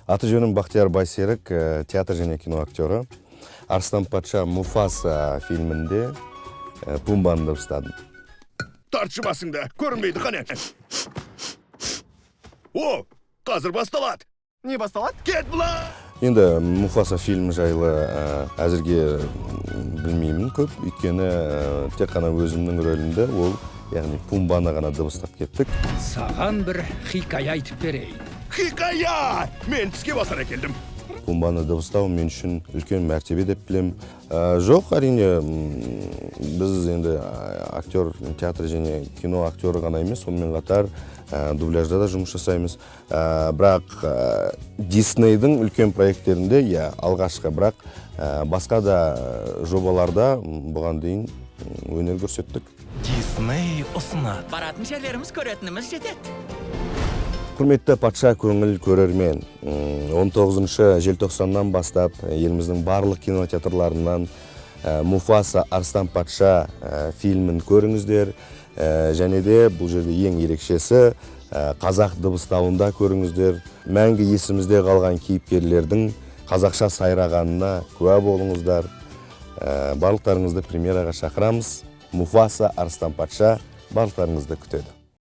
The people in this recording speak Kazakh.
Аты жөнім Бақтияр Байсерік, театр және кино актері. Арыстан патша Муфаса фильмінде Пумбаны дыбыстадым. Тартшы басыңды, көрінбейді қане. О, қазір басталады. Не басталады? Кет бұла! Енді Муфаса фильмі жайлы әзірге білмеймін көп, өйткені тек қана өзімнің рөлінде ол, яғни Пумбаны ғана дыбыстап кеттік. Саған бір хикая айтып берейін. Хикая! Мен тіске басар әкелдім. Пумбаны дыбыстау мен үшін үлкен мәртебе деп білем. Жоқ, әрине, біз енді актер, театр және кино актері ғана емес, сонымен қатар дубляжда да жұмыс жасаймыз. Бірақ Диснейдің үлкен проекттерінде, алғашқы, бірақ басқа да жобаларда бұған дейін өнер көрсеттік. Дисней ұсынады. Баратын жерлеріміз көретініміз жетеді. Құрметті патша көңіл көрермен, 19 желтоқсаннан бастап еліміздің барлық кинотеатрларынан Муфаса Арыстан патша фильмін көріңіздер. Және де бұл жерде ең ерекшесі қазақ дыбыстауында көріңіздер. Мәңгі есімізде қалған кейіпкерлердің қазақша сайрағанына куә болыңыздар. Барлықтарыңызды премьераға шақырамыз. Муфаса Арыстан патша барлықтарыңызды күтеді.